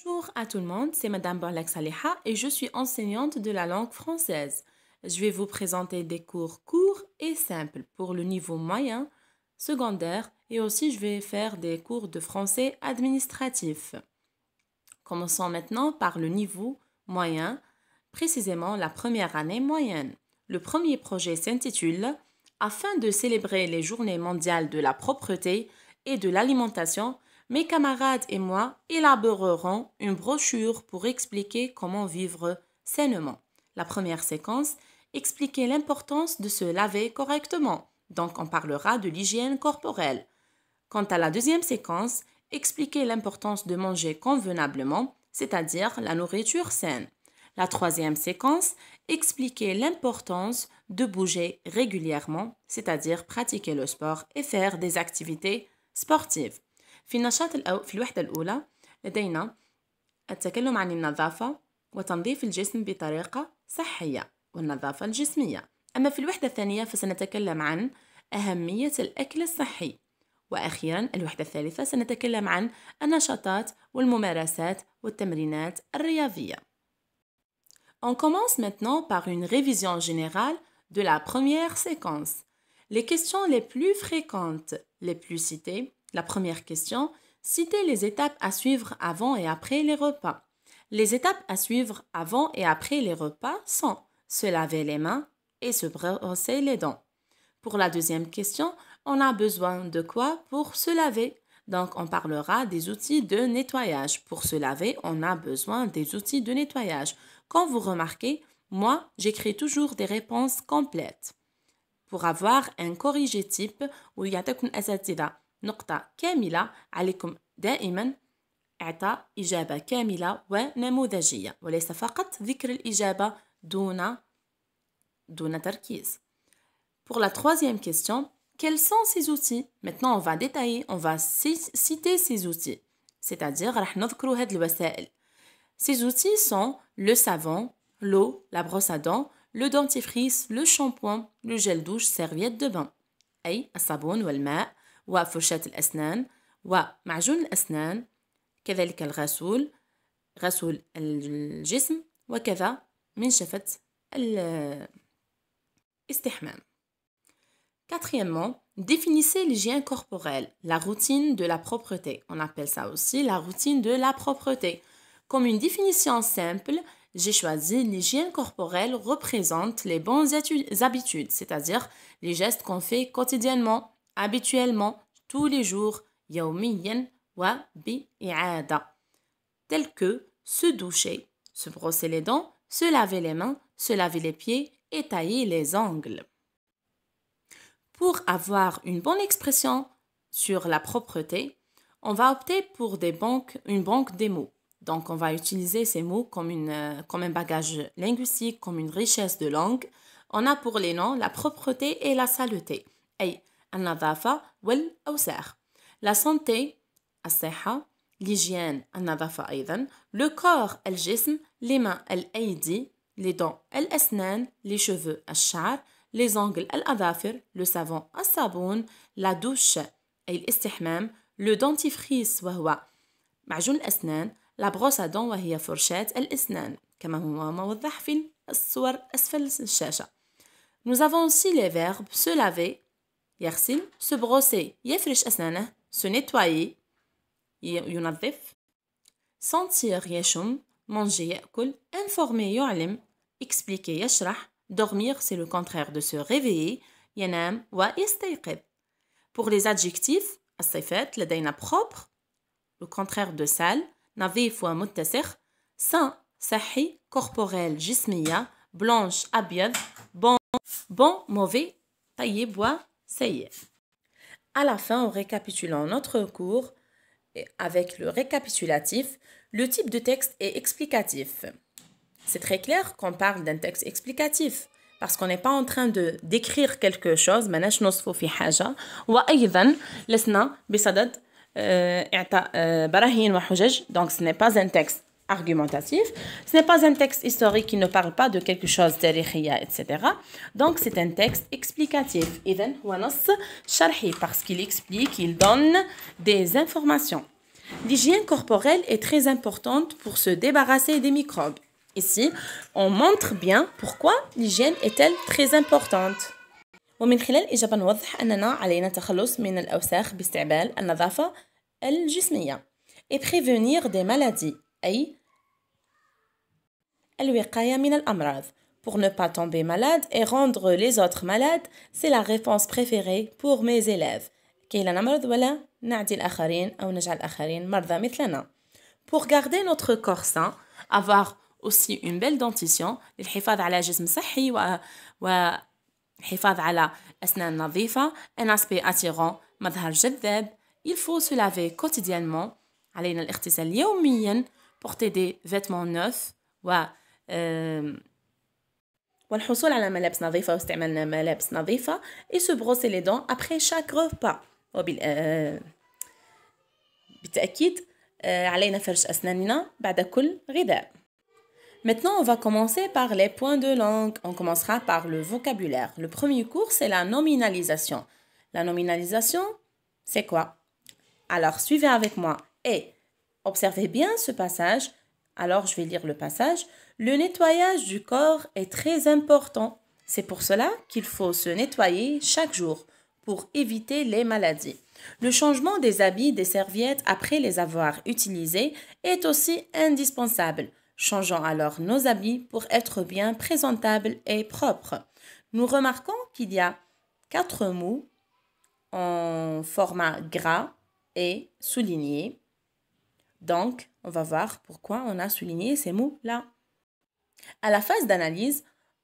Bonjour à tout le monde, c'est Madame Borlak Saliha et je suis enseignante de la langue française. Je vais vous présenter des cours courts et simples pour le niveau moyen, secondaire et aussi je vais faire des cours de français administratif. Commençons maintenant par le niveau moyen, précisément la première année moyenne. Le premier projet s'intitule « Afin de célébrer les journées mondiales de la propreté et de l'alimentation, mes camarades et moi élaborerons une brochure pour expliquer comment vivre sainement. La première séquence, expliquer l'importance de se laver correctement. Donc, on parlera de l'hygiène corporelle. Quant à la deuxième séquence, expliquer l'importance de manger convenablement, c'est-à-dire la nourriture saine. La troisième séquence, expliquer l'importance de bouger régulièrement, c'est-à-dire pratiquer le sport et faire des activités sportives. في الوحدة الأولى لدينا التكلم عن النظافة وتنظيف الجسم بطريقة صحية والنظافة الجسمية. أما في الوحدة الثانية فسنتكلم عن أهمية الأكل الصحي. وأخيرا الوحدة الثالثة سنتكلم عن النشاطات والممارسات والتمرينات الرياضية. On commence maintenant par une révision générale de la première séquence. Les questions les plus fréquentes, les plus citées. La première question, citez les étapes à suivre avant et après les repas. Les étapes à suivre avant et après les repas sont se laver les mains et se brosser les dents. Pour la deuxième question, on a besoin de quoi pour se laver? Donc, on parlera des outils de nettoyage. Pour se laver, on a besoin des outils de nettoyage. Quand vous remarquez, moi, j'écris toujours des réponses complètes. Pour avoir un corrigé type, ويعطيكم الأساتذة نقطة كاملة عليكم دائما إعطاء إجابة كاملة ونموذجية وليس فقط ذكر الإجابة دون تركيز. Pour la troisième question, quels sont ces outils? Maintenant, on va détailler, on va citer ces outils. C'est-à-dire, راح نذكروا هاد الوسائل. Ces outils sont le savon, l'eau, la brosse à dents, le dentifrice, le shampoing, le gel douche, serviette de bain. أي الصابون والماء وفرشاة الأسنان ومعجون الأسنان كذلك الغسول غسول الجسم وكذا منشفة الاستحمام. Quatrièmement, définissez l'hygiène corporelle, la routine de la propreté. On appelle ça aussi la routine de la propreté. Comme une définition simple, j'ai choisi l'hygiène corporelle représente les bonnes habitudes, c'est-à-dire les gestes qu'on fait quotidiennement, habituellement, tous les jours, يوميا وبإعادة, tels que se doucher, se brosser les dents, se laver les mains, se laver les pieds et tailler les ongles. Pour avoir une bonne expression sur la propreté, on va opter pour une banque des mots. Donc, on va utiliser ces mots comme un bagage linguistique, comme une richesse de langue. On a pour les noms la propreté et la saleté. أي النظافة والأوساخ. La santé, الصحة. L'hygiène, النظافة أيضا. Le corps, الجسم. Les mains, الأيدي. Les dents, الأسنان. Les cheveux, الشعر. Les ongles, الأظافر. Le savon, الصابون. La douche, أي الاستحمام. Le dentifrice وهو معجون الأسنان. La brosse à dents وهي فرشاة الأسنان كما هو موضح في الصور أسفل الشاشة. Nous avons aussi les verbes se laver يغسل, se brosser يفرش أسنانه, se nettoyer ينظف, sentir يشم, manger يأكل, informer يعلم, expliquer يشرح, dormir c'est le contraire de se réveiller ينام ويستيقظ. Pour les adjectifs الصفات لدينا propre, le contraire de sale, نظيف ومتسخ, sain, صحي, corporel, جسمية, blanche, أبيض, bon, mauvais, طيب وسيء. À la fin, en récapitulant notre cours avec le récapitulatif, le type de texte est explicatif. C'est très clair qu'on parle d'un texte explicatif parce qu'on n'est pas en train de d'écrire quelque chose, ماناش نوصفوا في حاجة, وأيضا لسنا بصدد إعطاء براهين وحجج. Donc ce n'est pas un texte argumentatif, ce n'est pas un texte historique qui ne parle pas de quelque chose تاريخية, etc. Donc c'est un texte explicatif. إذن هو نص شرحي parce qu'il explique, il donne des informations. L'hygiène corporelle est très importante pour se débarrasser des microbes. Ici, on montre bien pourquoi l'hygiène est-elle très importante. ومن خلال الإجابة نوضح أننا علينا التخلص من الأوساخ باستعمال النظافة الجسمية et prévenir des maladies أي الوقاية من الأمراض. Pour ne pas tomber malade et rendre les autres malades, c'est la réponse préférée pour mes élèves. كي لا نمرض ولا نعدي الآخرين أو نجعل الآخرين مرضى مثلنا. Pour garder notre corps sain, avoir aussi une belle dentition للحفاظ على جسم صحي والحفاظ على أسنان نظيفة, un aspect attirant, مظهر جذاب, il faut se laver quotidiennement, علينا الاغتسال يوميا, porter des vêtements neufs والحصول على ملابس نظيفة واستعمال ملابس نظيفة et se brosser les dents après chaque repas. بالتأكيد علينا فرش أسناننا بعد كل غذاء. Maintenant, on va commencer par les points de langue. On commencera par le vocabulaire. Le premier cours, c'est la nominalisation. La nominalisation, c'est quoi? Alors, suivez avec moi et observez bien ce passage. Alors, je vais lire le passage. Le nettoyage du corps est très important. C'est pour cela qu'il faut se nettoyer chaque jour pour éviter les maladies. Le changement des habits, des serviettes après les avoir utilisés est aussi indispensable. Changeons alors nos habits pour être bien présentables et propres. Nous remarquons qu'il y a 4 mots en format gras et soulignés. Donc, on va voir pourquoi on a souligné ces mots-là. À la phase d'analyse,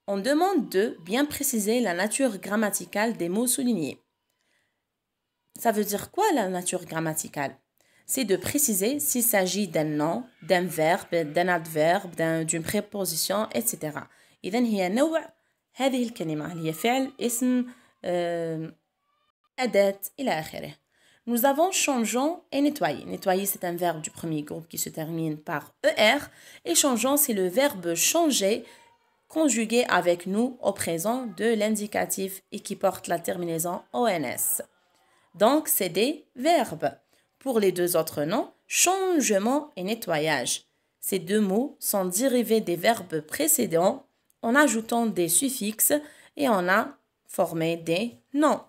on demande de bien préciser la nature grammaticale des mots soulignés. Ça veut dire quoi la nature grammaticale? C'est de préciser s'il s'agit d'un nom, d'un verbe, d'un adverbe, d'une préposition, etc. إذن هي نوع هذه الكلمة اللي هي فعل اسم أداة إلى آخره. Nous avons changeant et nettoyer. Nettoyer, c'est un verbe du premier groupe qui se termine par ER. Et changeant, c'est le verbe changer conjugué avec nous au présent de l'indicatif et qui porte la terminaison ONS. Donc, c'est des verbes. Pour les deux autres noms, changement et nettoyage. Ces deux mots sont dérivés des verbes précédents en ajoutant des suffixes et on a formé des noms.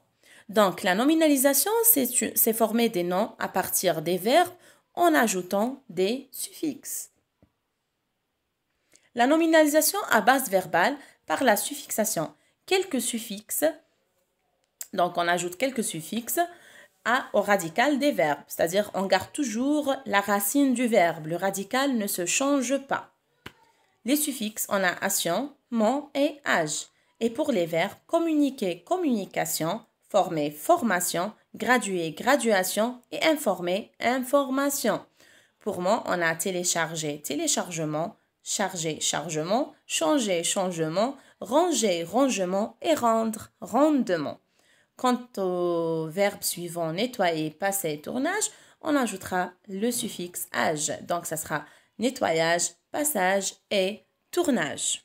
Donc, la nominalisation, c'est former des noms à partir des verbes en ajoutant des suffixes. La nominalisation à base verbale par la suffixation. Quelques suffixes, donc on ajoute quelques suffixes au radical des verbes, c'est-à-dire on garde toujours la racine du verbe, le radical ne se change pas. Les suffixes, on a ation, mon et age. Et pour les verbes, communiquer, communication, former, formation, graduer, graduation et informer, information. Pour moi, on a télécharger, téléchargement, charger, chargement, changer, changement, ranger, rangement et rendre, rendement. Quant au verbe suivant nettoyer, passer, tournage, on ajoutera le suffixe age. Donc, ça sera nettoyage, passage et tournage.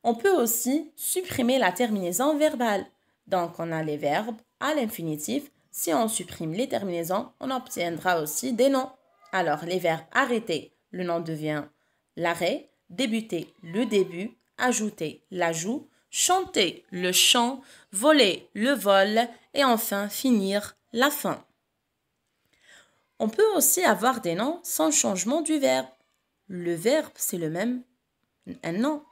On peut aussi supprimer la terminaison verbale. Donc, on a les verbes à l'infinitif. Si on supprime les terminaisons, on obtiendra aussi des noms. Alors, les verbes arrêter, le nom devient l'arrêt, débuter, le début, ajouter, l'ajout, chanter, le chant, voler, le vol et enfin finir, la fin. On peut aussi avoir des noms sans changement du verbe. Le verbe, c'est le même, un nom.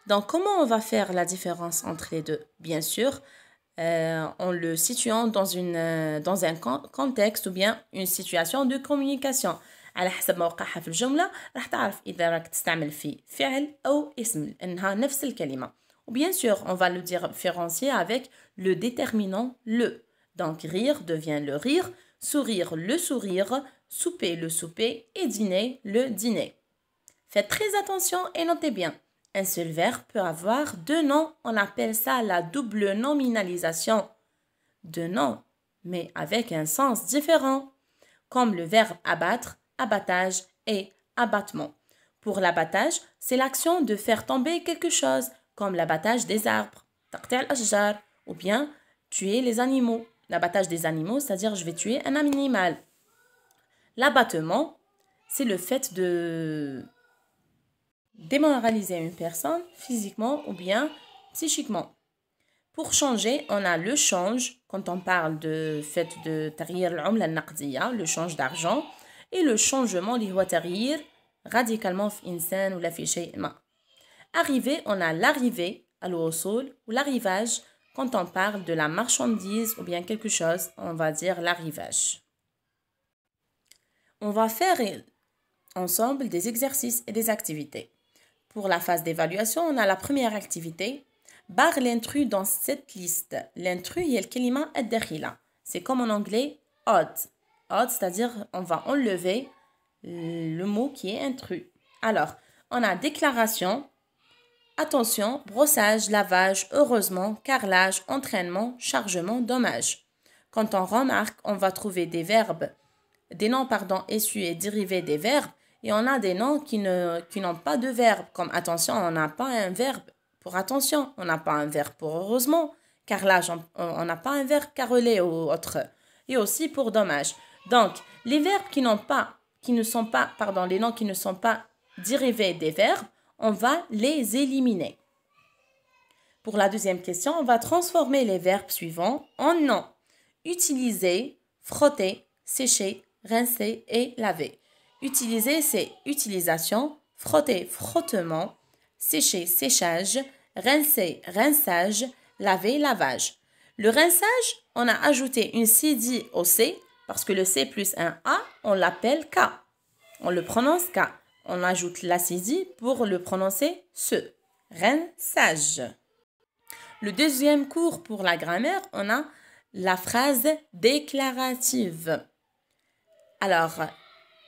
Donc, comment on va faire la différence entre les deux? Bien sûr, en le situant dans un contexte ou bien une situation de communication. على حسب موقعها في الجملة راح تعرف إذا راك تستعمل في فعل أو اسم لأنها نفس الكلمة. Ou bien sûr, on va le différencier avec le déterminant le. Donc, rire devient le rire, sourire le sourire, souper le souper et dîner le dîner. Faites très attention et notez bien. Un seul verbe peut avoir deux noms. On appelle ça la double nominalisation. Deux noms, mais avec un sens différent. Comme le verbe abattre, abattage et abattement. Pour l'abattage, c'est l'action de faire tomber quelque chose, comme l'abattage des arbres, ou bien tuer les animaux. L'abattage des animaux, c'est-à-dire je vais tuer un animal. L'abattement, c'est le fait de démoraliser une personne physiquement ou bien psychiquement. Pour changer, on a le change, quand on parle de fait de تغيير العملة النقدية, le change d'argent, et le changement اللي هو تغيير radicalement في إنسان ولا في شيء ما. Arriver, on a l'arrivée, الوصول, ou l'arrivage, quand on parle de la marchandise ou bien quelque chose, on va dire l'arrivage. On va faire ensemble des exercices et des activités. Pour la phase d'évaluation, on a la première activité. Barre l'intrus dans cette liste. L'intrus, il y a le kalima ad-dakhila. C'est comme en anglais, odd. Odd, c'est-à-dire on va enlever le mot qui est intrus. Alors, on a déclaration, attention, brossage, lavage, heureusement, carrelage, entraînement, chargement, dommage. Quand on remarque, on va trouver des verbes, des noms, issus et dérivés des verbes, et on a des noms qui n'ont pas de verbe, comme attention, on n'a pas un verbe pour attention, on n'a pas un verbe pour heureusement, carrelage, on n'a pas un verbe carreler ou autre, et aussi pour dommage. Donc, les verbes les noms qui ne sont pas dérivés des verbes, on va les éliminer. Pour la deuxième question, on va transformer les verbes suivants en noms. Utiliser, frotter, sécher, rincer et laver. Utiliser, c'est utilisation, frotter, frottement, sécher, séchage, rincer, rinçage, laver, lavage. Le rinçage, on a ajouté une CD au C, parce que le C plus un A, on l'appelle K. On le prononce K. On ajoute la CD pour le prononcer SE. Rinçage. Le deuxième cours pour la grammaire, on a la phrase déclarative. Alors,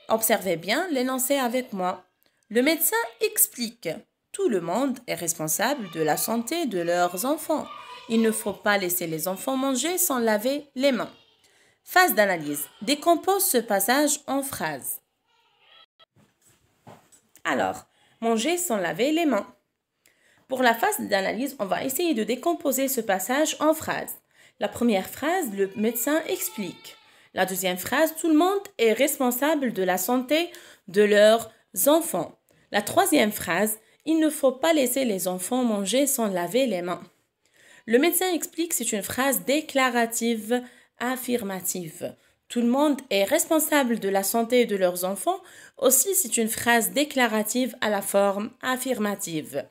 observez bien l'énoncé avec moi. Le médecin explique. Tout le monde est responsable de la santé de leurs enfants. Il ne faut pas laisser les enfants manger sans laver les mains. Phase d'analyse. Décompose ce passage en phrases. Alors, manger sans laver les mains. Pour la phase d'analyse, on va essayer de décomposer ce passage en phrases. La première phrase, le médecin explique. La deuxième phrase, tout le monde est responsable de la santé de leurs enfants. La troisième phrase, il ne faut pas laisser les enfants manger sans laver les mains. Le médecin explique, c'est une phrase déclarative affirmative. Tout le monde est responsable de la santé de leurs enfants. Aussi, c'est une phrase déclarative à la forme affirmative.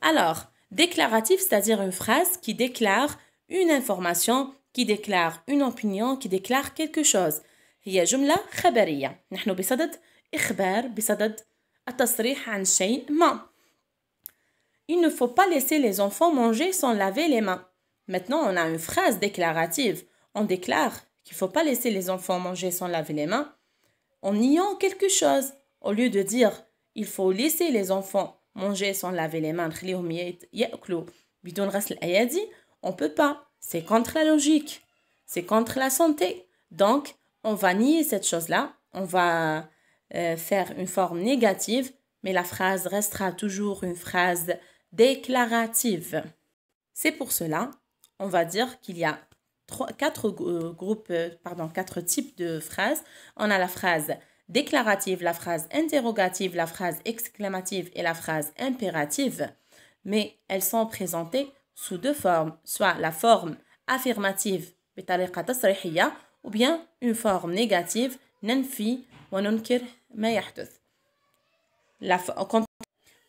Alors, déclarative, c'est-à-dire une phrase qui déclare une information, qui déclare une opinion, qui déclare quelque chose. هي جملة خبرية. نحن بصدد إخبار بصدد التصريح عن شيء ما. Il ne faut pas laisser les enfants manger sans laver les mains. Maintenant, on a une phrase déclarative. On déclare qu'il ne faut pas laisser les enfants manger sans laver les mains en niant quelque chose. Au lieu de dire il faut laisser les enfants manger sans laver les mains, on ne peut pas. C'est contre la logique. C'est contre la santé. Donc, on va nier cette chose-là. On va faire une forme négative, mais la phrase restera toujours une phrase déclarative. C'est pour cela, on va dire qu'il y a quatre types de phrases. On a la phrase déclarative, la phrase interrogative, la phrase exclamative et la phrase impérative. Mais elles sont présentées sous deux formes, soit la forme affirmative بطريقة تصريحية ou bien une forme négative ننفي وننكر ما يحدث.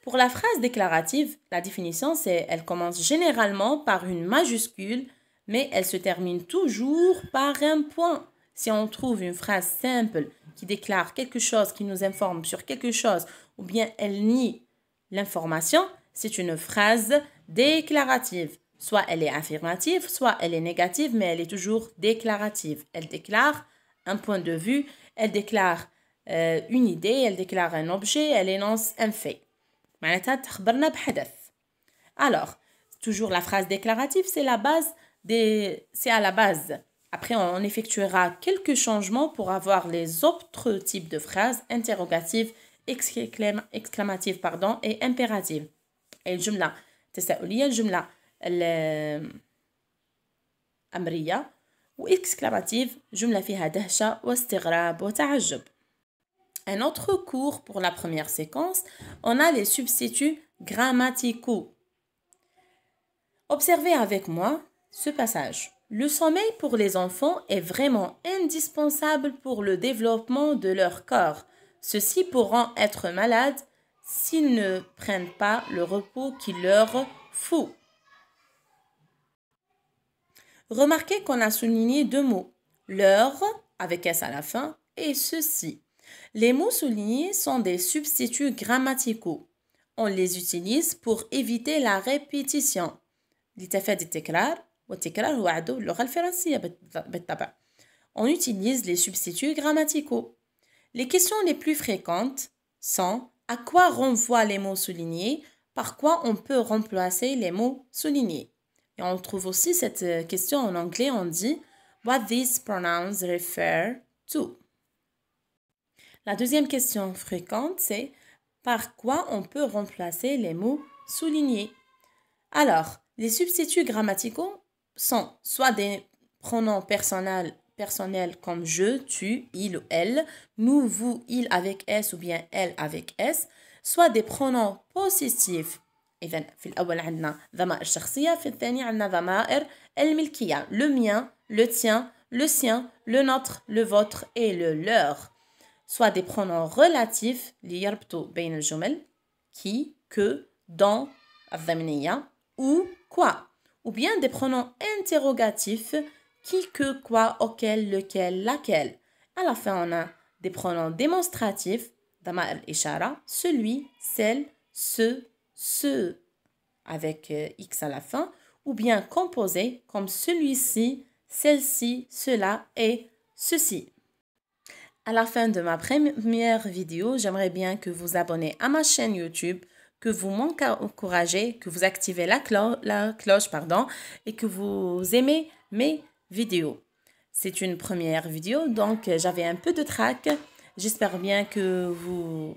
Pour la phrase déclarative, la définition c'est elle commence généralement par une majuscule mais elle se termine toujours par un point. Si on trouve une phrase simple qui déclare quelque chose, qui nous informe sur quelque chose ou bien elle nie l'information, c'est une phrase déclarative. Soit elle est affirmative, soit elle est négative, mais elle est toujours déclarative. Elle déclare un point de vue, elle déclare une idée, elle déclare un objet, elle énonce un fait. Alors, toujours la phrase déclarative, c'est à la base. Après, on effectuera quelques changements pour avoir les autres types de phrases interrogatives, exclamatives, et impératives. Et الجملة تساؤلية الجملة الأمرية وإكسكلاماتيف جملة فيها دهشة واستغراب وتعجب. Un autre cours pour la première séquence, on a les substituts grammaticaux. Observez avec moi ce passage. Le sommeil pour les enfants est vraiment indispensable pour le développement de leur corps. Ceux-ci pourront être malades s'ils ne prennent pas le repos qu'il leur faut. Remarquez qu'on a souligné deux mots, leur, avec S à la fin, et ceci. Les mots soulignés sont des substituts grammaticaux. On les utilise pour éviter la répétition. لتفادي التكرار والتكرار هو عدو اللغة الفرنسية بالطبع. On utilise les substituts grammaticaux. Les questions les plus fréquentes sont à quoi renvoient les mots soulignés, par quoi on peut remplacer les mots soulignés. Et on trouve aussi cette question en anglais, on dit what these pronouns refer to. La deuxième question fréquente, c'est par quoi on peut remplacer les mots soulignés. Alors, les substituts grammaticaux sont soit des pronoms personnels comme je, tu, il ou elle, nous, vous, il avec S ou bien elle avec S, soit des pronoms possessifs. إذن في الأول عندنا ضمائر الشخصية، في الثاني عندنا ضمائر الملكية، le mien, le tien, le sien, le nôtre, le vôtre et le leur. Soit des pronoms relatifs اللي يربطوا بين الجمل qui, que, dont, الضمنية ou quoi, ou bien des pronoms interrogatifs qui, que, quoi, auquel, lequel, laquelle. À la fin, on a des pronoms démonstratifs, ضمائر الإشارة, celui, celle, ce, avec X à la fin, ou bien composés comme celui-ci, celle-ci, cela et ceci. À la fin de ma première vidéo, j'aimerais bien que vous abonnez à ma chaîne YouTube, que vous m'encouragez, que vous activez la cloche, et que vous aimez mes vidéos. C'est une première vidéo, donc j'avais un peu de trac. J'espère bien que vous